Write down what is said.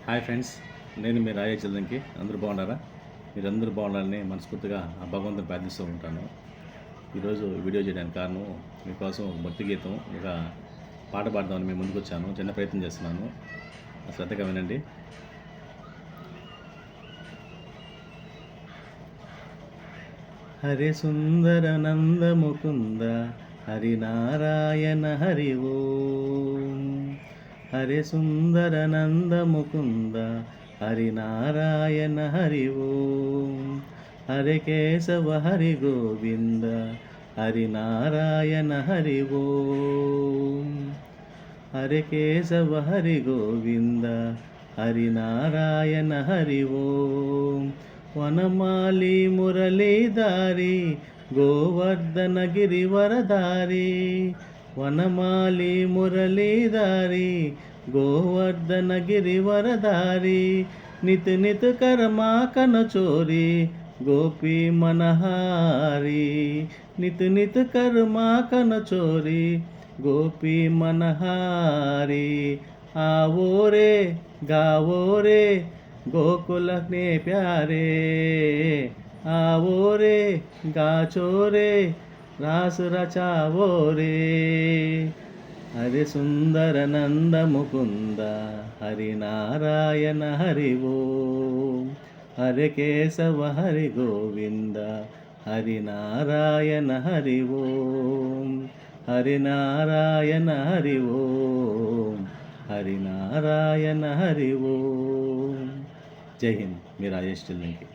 Hi friends, నేను మీ రాజే చిల్లంకి. అందరూ బాగున్నారా? మీరందరూ బాగుండాలని మనస్ఫూర్తిగా ఆ భగవంతుని ప్రార్థిస్తూ ఉంటాను. ఈరోజు వీడియో చేయడానికి కారణం, మీకోసం ఒక భక్తి గీతం, ఒక పాట పాడదామని మీ ముందుకు వచ్చాను. చిన్న ప్రయత్నం చేస్తున్నాను, శ్రద్ధగా వినండి. హరి సుందర నంద ముకుంద హరినారాయణ హరి ఓం. హరి సుందర నంద ముకుంద హరినారాయణ హరి ఓం. హరి కేశవ హరి గోవింద హరినారాయణ హరి ఓం. హరి కేశవ హరి గోవింద హరినారాయణ హరి ఓం. వనమాలి మురళీధారి గోవర్ధన గిరివరధారి. వనమాలి మురళీధారి గోవర్ధన గిరివరధారి. నిత నిత కర్మా కనచోరి గోపీ మనహారి. నిత నిత కర్మా కనచోరి గోపీ మనహారి. आवो रे गावो रे गोकुल ने प्यारे. आवो रे गाचो रे रास रचावो रे. हरि सुंदर नंद मुकुंद हरि नारायण हरि ओम. हरि केशव हरि गोविंद हरि नारायण हरि ओम. हरि नारायण हरि ओम. हरि नारायण हरि ओम. जय हिंद. मेरा राजेश चिल्लंकी.